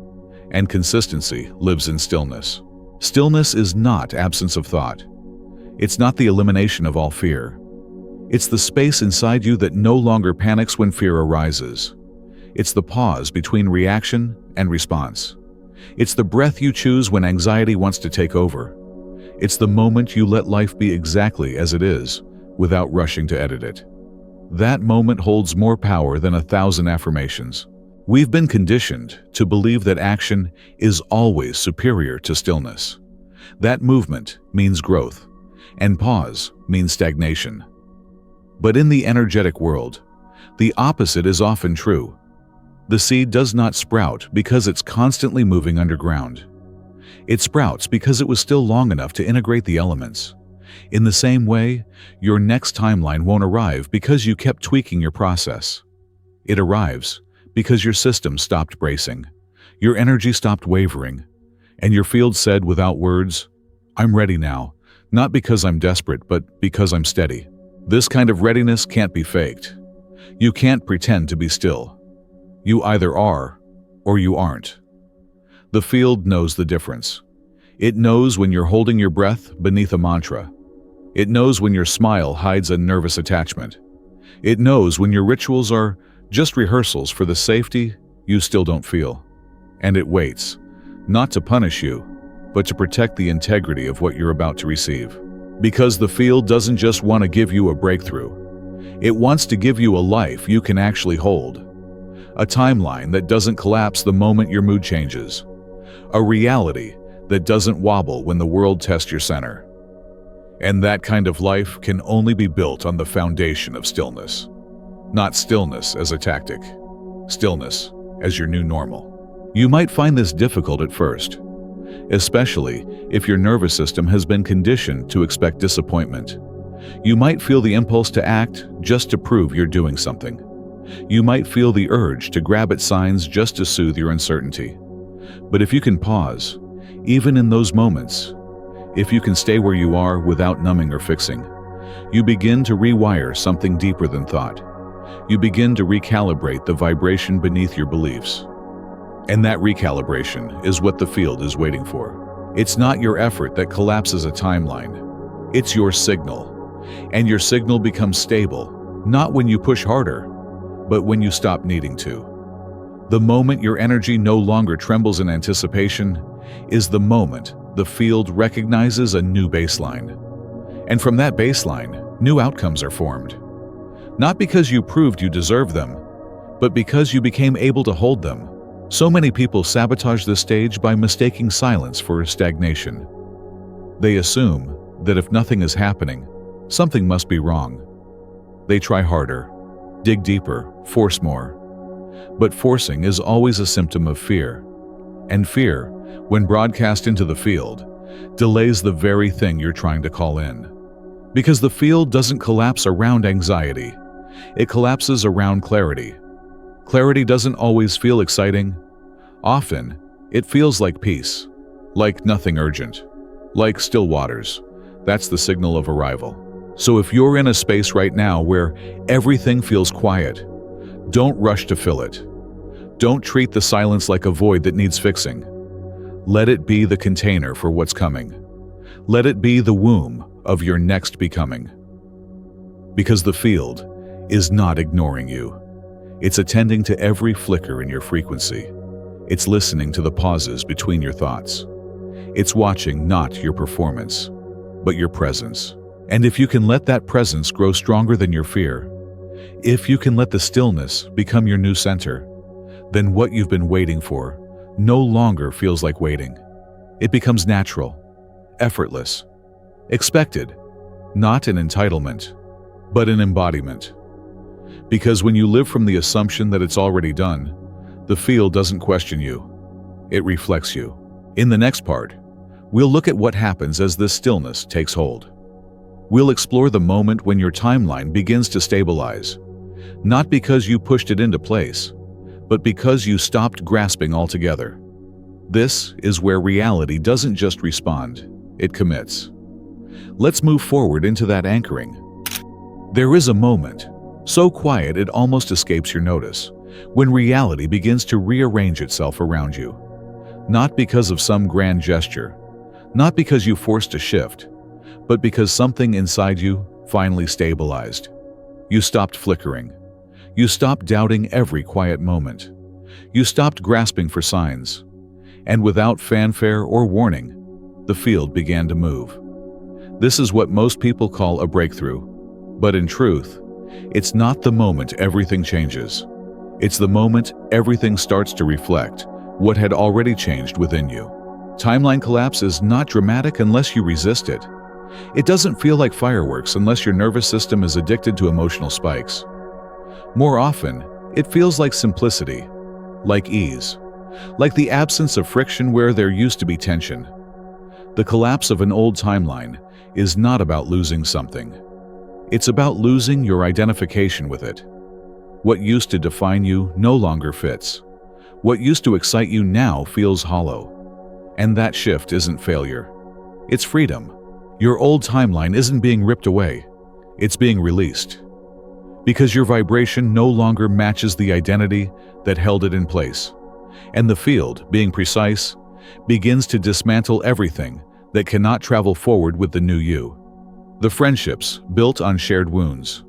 And consistency lives in stillness. Stillness is not absence of thought. It's not the elimination of all fear. It's the space inside you that no longer panics when fear arises. It's the pause between reaction and response. It's the breath you choose when anxiety wants to take over. It's the moment you let life be exactly as it is, without rushing to edit it. That moment holds more power than 1,000 affirmations. We've been conditioned to believe that action is always superior to stillness. That movement means growth, and pause means stagnation. But in the energetic world, the opposite is often true. The seed does not sprout because it's constantly moving underground. It sprouts because it was still long enough to integrate the elements. In the same way, your next timeline won't arrive because you kept tweaking your process. It arrives because your system stopped bracing, your energy stopped wavering, and your field said without words, "I'm ready now, not because I'm desperate, but because I'm steady." This kind of readiness can't be faked. You can't pretend to be still. You either are or you aren't. The field knows the difference. It knows when you're holding your breath beneath a mantra, It knows when your smile hides a nervous attachment. It knows when your rituals are just rehearsals for the safety you still don't feel. And it waits, not to punish you, but to protect the integrity of what you're about to receive. Because the field doesn't just want to give you a breakthrough. It wants to give you a life you can actually hold. A timeline that doesn't collapse the moment your mood changes. A reality that doesn't wobble when the world tests your center. And that kind of life can only be built on the foundation of stillness. Not stillness as a tactic. Stillness as your new normal. You might find this difficult at first, especially if your nervous system has been conditioned to expect disappointment. You might feel the impulse to act just to prove you're doing something. You might feel the urge to grab at signs just to soothe your uncertainty. But if you can pause, even in those moments, if you can stay where you are without numbing or fixing, you begin to rewire something deeper than thought. You begin to recalibrate the vibration beneath your beliefs. And that recalibration is what the field is waiting for. It's not your effort that collapses a timeline. It's your signal. And your signal becomes stable, not when you push harder, but when you stop needing to. The moment your energy no longer trembles in anticipation is the moment the field recognizes a new baseline. And from that baseline, new outcomes are formed. Not because you proved you deserved them, but because you became able to hold them. So many people sabotage this stage by mistaking silence for stagnation. They assume that if nothing is happening, something must be wrong. They try harder, dig deeper, force more. But forcing is always a symptom of fear. And fear, when broadcast into the field, delays the very thing you're trying to call in. Because the field doesn't collapse around anxiety. It collapses around clarity. Clarity doesn't always feel exciting. Often, it feels like peace, like nothing urgent, like still waters. That's the signal of arrival. So if you're in a space right now where everything feels quiet, don't rush to fill it. Don't treat the silence like a void that needs fixing. Let it be the container for what's coming. Let it be the womb of your next becoming. Because the field is not ignoring you. It's attending to every flicker in your frequency. It's listening to the pauses between your thoughts. It's watching not your performance, but your presence. And if you can let that presence grow stronger than your fear, if you can let the stillness become your new center, then what you've been waiting for no longer feels like waiting. It becomes natural, effortless, expected, not an entitlement, but an embodiment. Because when you live from the assumption that it's already done, the field doesn't question you. It reflects you. In the next part, we'll look at what happens as this stillness takes hold. We'll explore the moment when your timeline begins to stabilize, not because you pushed it into place, but because you stopped grasping altogether. This is where reality doesn't just respond, it commits. Let's move forward into that anchoring. There is a moment, so quiet it almost escapes your notice, when reality begins to rearrange itself around you. Not because of some grand gesture, not because you forced a shift, but because something inside you finally stabilized. You stopped flickering. You stopped doubting every quiet moment. You stopped grasping for signs. And without fanfare or warning, the field began to move. This is what most people call a breakthrough. But in truth, it's not the moment everything changes. It's the moment everything starts to reflect what had already changed within you. Timeline collapse is not dramatic unless you resist it. It doesn't feel like fireworks unless your nervous system is addicted to emotional spikes. More often, it feels like simplicity, like ease, like the absence of friction where there used to be tension. The collapse of an old timeline is not about losing something. It's about losing your identification with it. What used to define you no longer fits. What used to excite you now feels hollow. And that shift isn't failure. It's freedom. Your old timeline isn't being ripped away. It's being released. Because your vibration no longer matches the identity that held it in place. And the field, being precise, begins to dismantle everything that cannot travel forward with the new you. The friendships built on shared wounds.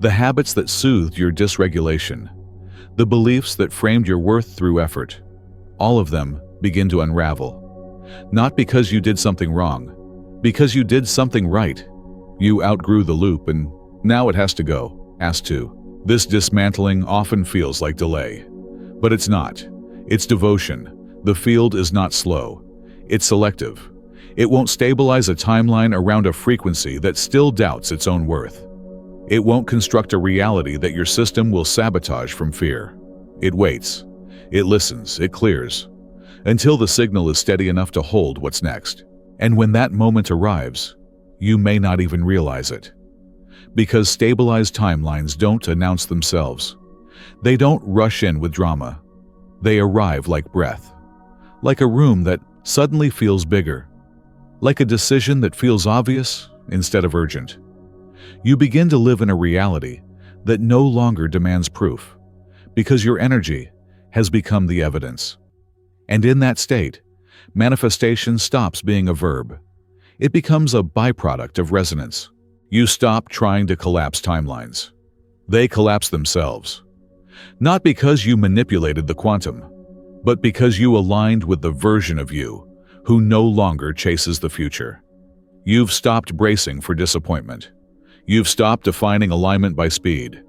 The habits that soothed your dysregulation. The beliefs that framed your worth through effort. All of them begin to unravel. Not because you did something wrong, because you did something right. You outgrew the loop and now it has to go, has to. This dismantling often feels like delay. But it's not. It's devotion. The field is not slow. It's selective. It won't stabilize a timeline around a frequency that still doubts its own worth. It won't construct a reality that your system will sabotage from fear. It waits. It listens. It clears. Until the signal is steady enough to hold what's next. And when that moment arrives, you may not even realize it. Because stabilized timelines don't announce themselves. They don't rush in with drama. They arrive like breath. Like a room that suddenly feels bigger. Like a decision that feels obvious instead of urgent. You begin to live in a reality that no longer demands proof, because your energy has become the evidence. And in that state, manifestation stops being a verb. It becomes a byproduct of resonance. You stop trying to collapse timelines. They collapse themselves. Not because you manipulated the quantum, but because you aligned with the version of you who no longer chases the future. You've stopped bracing for disappointment. You've stopped defining alignment by speed.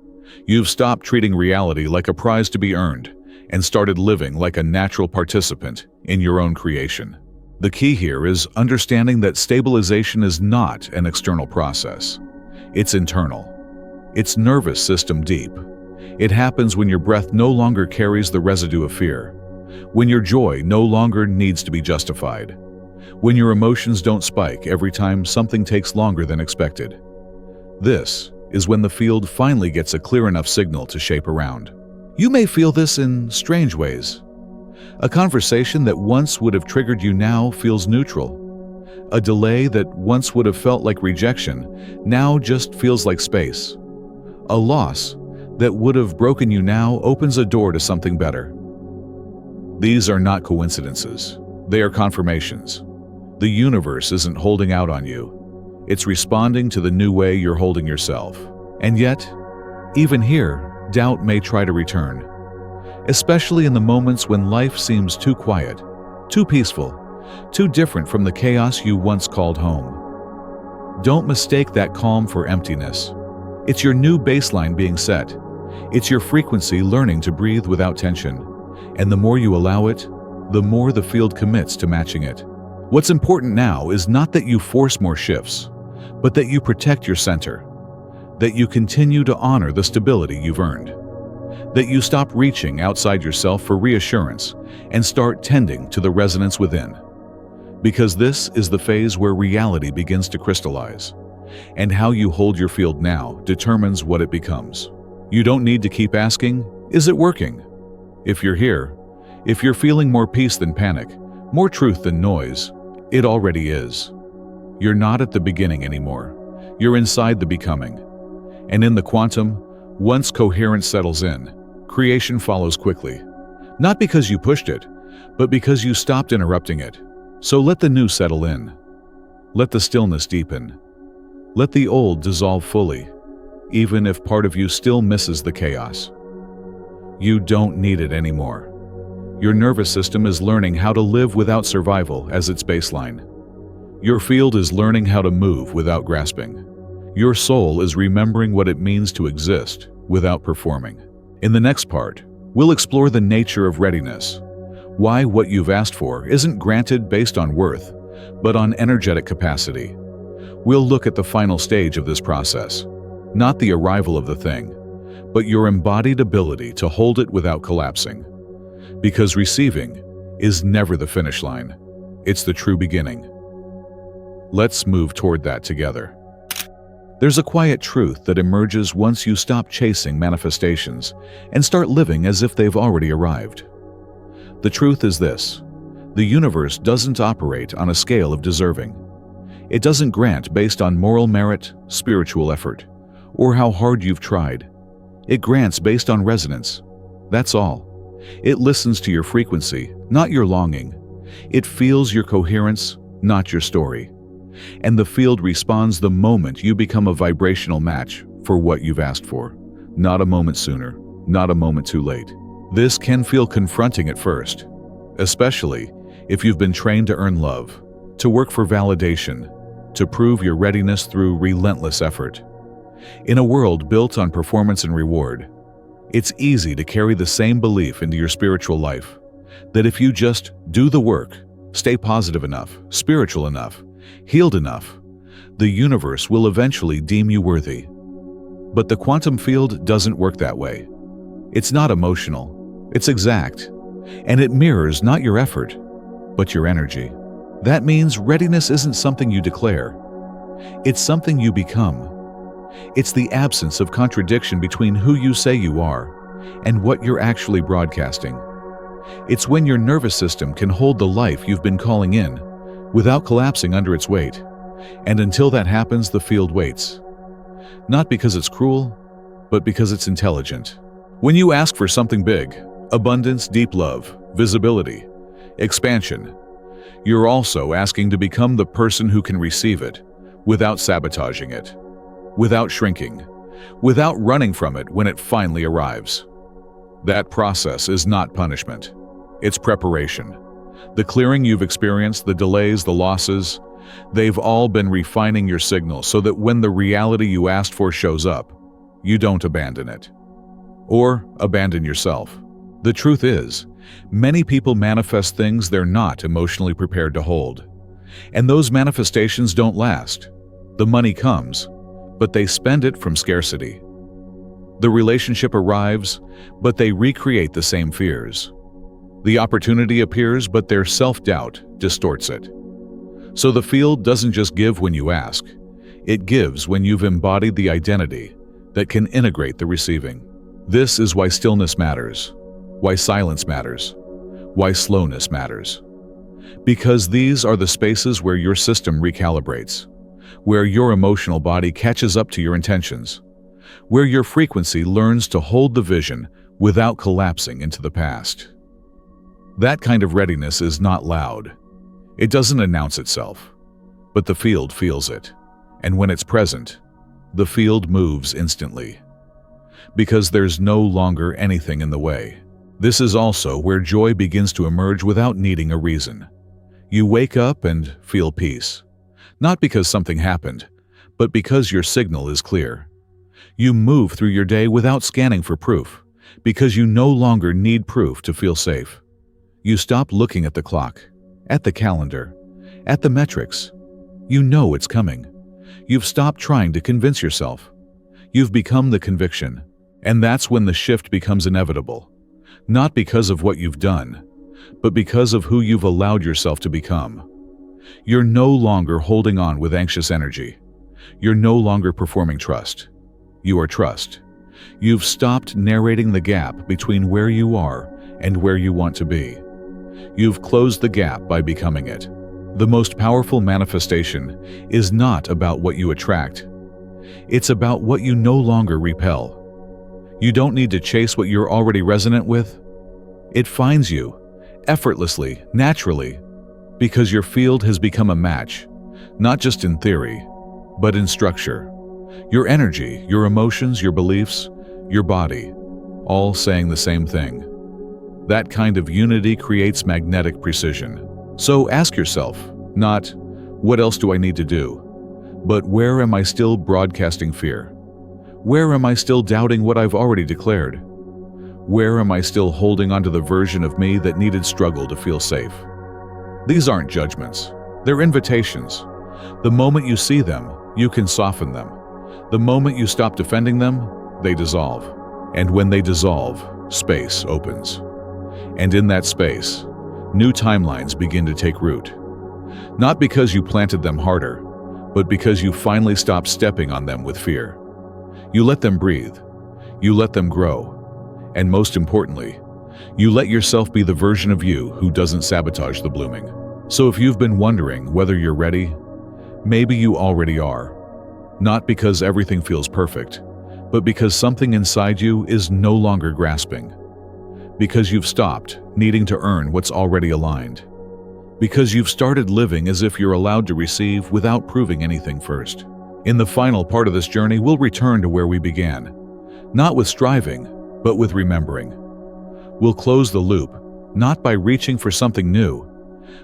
You've stopped treating reality like a prize to be earned and started living like a natural participant in your own creation. The key here is understanding that stabilization is not an external process. It's internal. It's nervous system deep. It happens when your breath no longer carries the residue of fear, when your joy no longer needs to be justified, when your emotions don't spike every time something takes longer than expected. This is when the field finally gets a clear enough signal to shape around. You may feel this in strange ways. A conversation that once would have triggered you now feels neutral. A delay that once would have felt like rejection now just feels like space. A loss that would have broken you now opens a door to something better. These are not coincidences. They are confirmations. The universe isn't holding out on you. It's responding to the new way you're holding yourself. And yet, even here, doubt may try to return. Especially in the moments when life seems too quiet, too peaceful, too different from the chaos you once called home. Don't mistake that calm for emptiness. It's your new baseline being set. It's your frequency learning to breathe without tension. And the more you allow it, the more the field commits to matching it. What's important now is not that you force more shifts, but that you protect your center. That you continue to honor the stability you've earned. That you stop reaching outside yourself for reassurance and start tending to the resonance within. Because this is the phase where reality begins to crystallize. And how you hold your field now determines what it becomes. You don't need to keep asking, is it working? If you're here, if you're feeling more peace than panic, more truth than noise, it already is. You're not at the beginning anymore. You're inside the becoming. And in the quantum, once coherence settles in, creation follows quickly. Not because you pushed it, but because you stopped interrupting it. So let the new settle in. Let the stillness deepen. Let the old dissolve fully, even if part of you still misses the chaos. You don't need it anymore. Your nervous system is learning how to live without survival as its baseline. Your field is learning how to move without grasping. Your soul is remembering what it means to exist without performing. In the next part, we'll explore the nature of readiness, why what you've asked for isn't granted based on worth, but on energetic capacity. We'll look at the final stage of this process, not the arrival of the thing, but your embodied ability to hold it without collapsing. Because receiving is never the finish line, it's the true beginning. Let's move toward that together. There's a quiet truth that emerges once you stop chasing manifestations and start living as if they've already arrived. The truth is this: the universe doesn't operate on a scale of deserving. It doesn't grant based on moral merit, spiritual effort, or how hard you've tried. It grants based on resonance. That's all. It listens to your frequency, not your longing. It feels your coherence, not your story. and the field responds the moment you become a vibrational match for what you've asked for. Not a moment sooner, not a moment too late. This can feel confronting at first, especially if you've been trained to earn love, to work for validation, to prove your readiness through relentless effort. In a world built on performance and reward, it's easy to carry the same belief into your spiritual life, that if you just do the work, stay positive enough, spiritual enough, healed enough, the universe will eventually deem you worthy. But the quantum field doesn't work that way. It's not emotional, it's exact, and it mirrors not your effort, but your energy. That means readiness isn't something you declare. It's something you become. It's the absence of contradiction between who you say you are and what you're actually broadcasting. It's when your nervous system can hold the life you've been calling in without collapsing under its weight. And until that happens, the field waits. Not because it's cruel, but because it's intelligent. When you ask for something big, abundance, deep love, visibility, expansion, you're also asking to become the person who can receive it without sabotaging it, without shrinking, without running from it when it finally arrives. That process is not punishment. It's preparation. The clearing you've experienced, the delays, the losses, they've all been refining your signal so that when the reality you asked for shows up, you don't abandon it. Or abandon yourself. The truth is, many people manifest things they're not emotionally prepared to hold. And those manifestations don't last. The money comes, but they spend it from scarcity. The relationship arrives, but they recreate the same fears. The opportunity appears, but their self-doubt distorts it. So the field doesn't just give when you ask. It gives when you've embodied the identity that can integrate the receiving. This is why stillness matters, why silence matters, why slowness matters. Because these are the spaces where your system recalibrates, where your emotional body catches up to your intentions, where your frequency learns to hold the vision without collapsing into the past. That kind of readiness is not loud. It doesn't announce itself, but the field feels it. And when it's present, the field moves instantly. Because there's no longer anything in the way. This is also where joy begins to emerge without needing a reason. You wake up and feel peace. Not because something happened, but because your signal is clear. You move through your day without scanning for proof, because you no longer need proof to feel safe. You stop looking at the clock, at the calendar, at the metrics. You know it's coming. You've stopped trying to convince yourself. You've become the conviction. And that's when the shift becomes inevitable. Not because of what you've done, but because of who you've allowed yourself to become. You're no longer holding on with anxious energy. You're no longer performing trust. You are trust. You've stopped narrating the gap between where you are and where you want to be. You've closed the gap by becoming it. The most powerful manifestation is not about what you attract. It's about what you no longer repel. You don't need to chase what you're already resonant with. It finds you, effortlessly, naturally, because your field has become a match, not just in theory, but in structure. Your energy, your emotions, your beliefs, your body, all saying the same thing. That kind of unity creates magnetic precision. So ask yourself, not, what else do I need to do? But where am I still broadcasting fear? Where am I still doubting what I've already declared? Where am I still holding onto the version of me that needed struggle to feel safe? These aren't judgments. They're invitations. The moment you see them, you can soften them. The moment you stop defending them, they dissolve. And when they dissolve, space opens. And in that space, new timelines begin to take root. Not because you planted them harder, but because you finally stopped stepping on them with fear. You let them breathe. You let them grow. And most importantly, you let yourself be the version of you who doesn't sabotage the blooming. So if you've been wondering whether you're ready, maybe you already are. Not because everything feels perfect, but because something inside you is no longer grasping. Because you've stopped needing to earn what's already aligned. Because you've started living as if you're allowed to receive without proving anything first. In the final part of this journey, we'll return to where we began, not with striving, but with remembering. We'll close the loop, not by reaching for something new,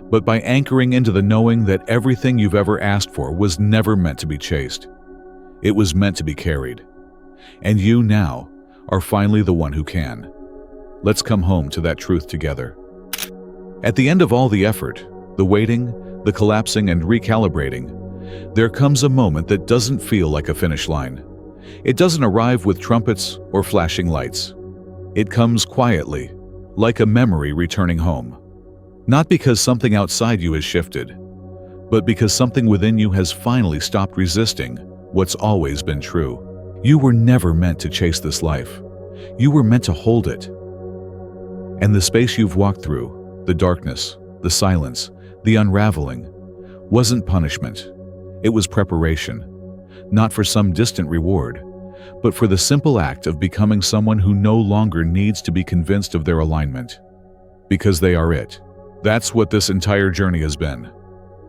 but by anchoring into the knowing that everything you've ever asked for was never meant to be chased. It was meant to be carried. And you now are finally the one who can. Let's come home to that truth together. At the end of all the effort, the waiting, the collapsing and recalibrating, there comes a moment that doesn't feel like a finish line. It doesn't arrive with trumpets or flashing lights. It comes quietly, like a memory returning home. Not because something outside you has shifted, but because something within you has finally stopped resisting what's always been true. You were never meant to chase this life. You were meant to hold it. And the space you've walked through, the darkness, the silence, the unraveling, wasn't punishment. It was preparation, not for some distant reward, but for the simple act of becoming someone who no longer needs to be convinced of their alignment, because they are it. That's what this entire journey has been.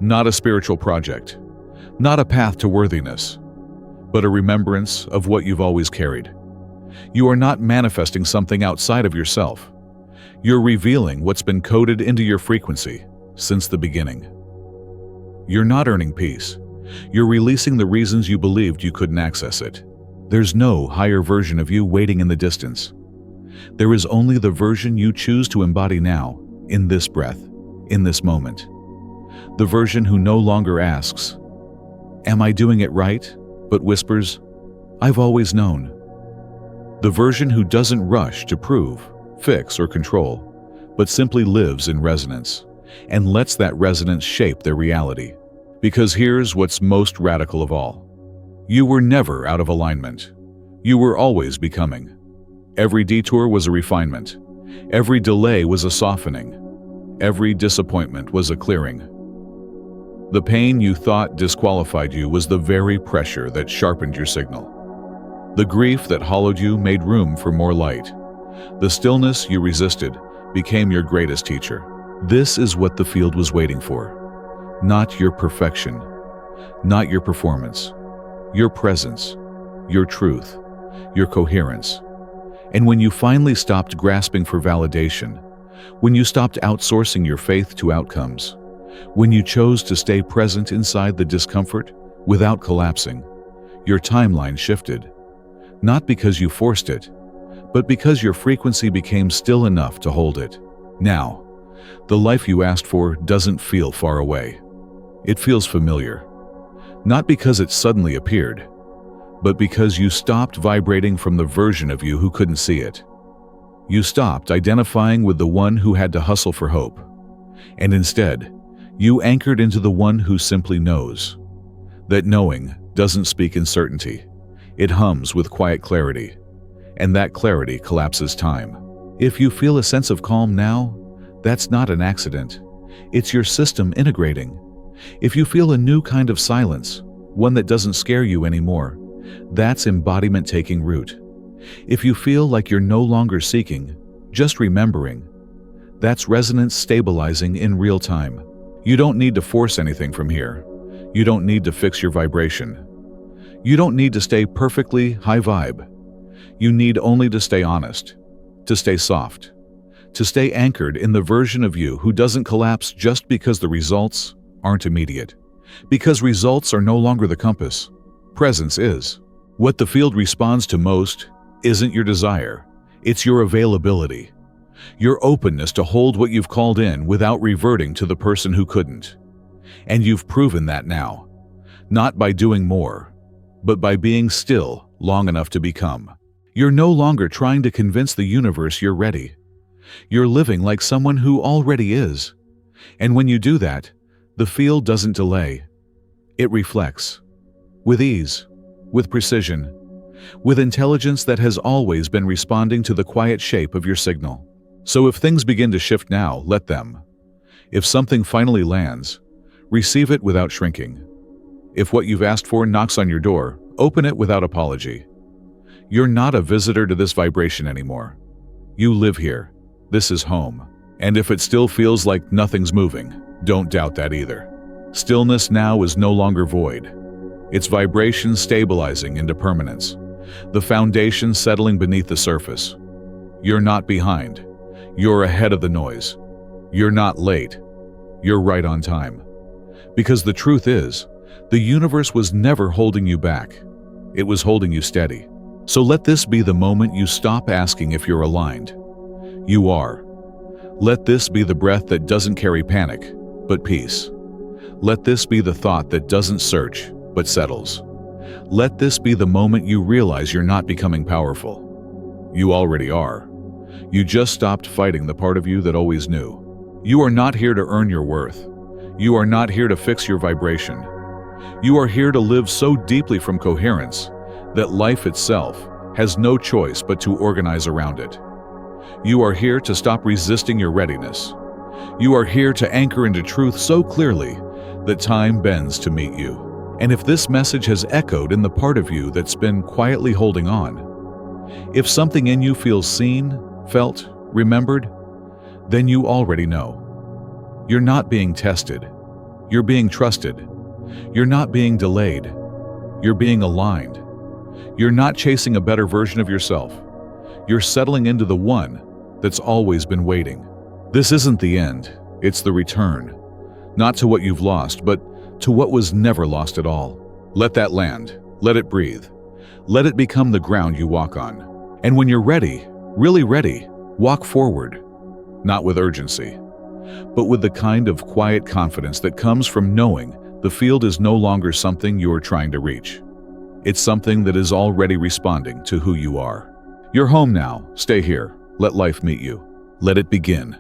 Not a spiritual project, not a path to worthiness, but a remembrance of what you've always carried. You are not manifesting something outside of yourself. You're revealing what's been coded into your frequency since the beginning. You're not earning peace. You're releasing the reasons you believed you couldn't access it. There's no higher version of you waiting in the distance. There is only the version you choose to embody now, in this breath, in this moment. The version who no longer asks, "Am I doing it right?" but whispers, "I've always known." The version who doesn't rush to prove, fix, or control, but simply lives in resonance and lets that resonance shape their reality. Because here's what's most radical of all. You were never out of alignment. You were always becoming. Every detour was a refinement. Every delay was a softening. Every disappointment was a clearing. The pain you thought disqualified you was the very pressure that sharpened your signal. The grief that hollowed you made room for more light. The stillness you resisted became your greatest teacher. This is what the field was waiting for. Not your perfection, not your performance, your presence, your truth, your coherence. And when you finally stopped grasping for validation, when you stopped outsourcing your faith to outcomes, when you chose to stay present inside the discomfort without collapsing, your timeline shifted. Not because you forced it, but because your frequency became still enough to hold it. Now, the life you asked for doesn't feel far away. It feels familiar. Not because it suddenly appeared, but because you stopped vibrating from the version of you who couldn't see it. You stopped identifying with the one who had to hustle for hope, and instead, you anchored into the one who simply knows. That knowing doesn't speak in certainty. It hums with quiet clarity, and that clarity collapses time. If you feel a sense of calm now, that's not an accident. It's your system integrating. If you feel a new kind of silence, one that doesn't scare you anymore, that's embodiment taking root. If you feel like you're no longer seeking, just remembering, that's resonance stabilizing in real time. You don't need to force anything from here. You don't need to fix your vibration. You don't need to stay perfectly high vibe. You need only to stay honest, to stay soft, to stay anchored in the version of you who doesn't collapse just because the results aren't immediate. Because results are no longer the compass. Presence is. What the field responds to most isn't your desire. It's your availability. Your openness to hold what you've called in without reverting to the person who couldn't. And you've proven that now. Not by doing more, but by being still long enough to become. You're no longer trying to convince the universe you're ready. You're living like someone who already is. And when you do that, the field doesn't delay. It reflects. With ease, with precision, with intelligence that has always been responding to the quiet shape of your signal. So if things begin to shift now, let them. If something finally lands, receive it without shrinking. If what you've asked for knocks on your door, open it without apology. You're not a visitor to this vibration anymore. You live here. This is home. And if it still feels like nothing's moving, Don't doubt that either. Stillness now is no longer void. Its vibration stabilizing into permanence. The foundation settling beneath the surface. You're not behind. You're ahead of the noise. You're not late. You're right on time. Because the truth is, the universe was never holding you back. It was holding you steady. So let this be the moment you stop asking if you're aligned. You are. Let this be the breath that doesn't carry panic, but peace. Let this be the thought that doesn't search, but settles. Let this be the moment you realize you're not becoming powerful. You already are. You just stopped fighting the part of you that always knew. You are not here to earn your worth. You are not here to fix your vibration. You are here to live so deeply from coherence that life itself has no choice but to organize around it. You are here to stop resisting your readiness. You are here to anchor into truth so clearly that time bends to meet you. And if this message has echoed in the part of you that's been quietly holding on, if something in you feels seen, felt, remembered, then you already know. You're not being tested. You're being trusted. You're not being delayed. You're being aligned. You're not chasing a better version of yourself. You're settling into the one that's always been waiting. This isn't the end. It's the return. Not to what you've lost, but to what was never lost at all. Let that land. Let it breathe. Let it become the ground you walk on. And when you're ready, really ready, walk forward. Not with urgency, but with the kind of quiet confidence that comes from knowing the field is no longer something you're trying to reach. It's something that is already responding to who you are. You're home now. Stay here. Let life meet you. Let it begin.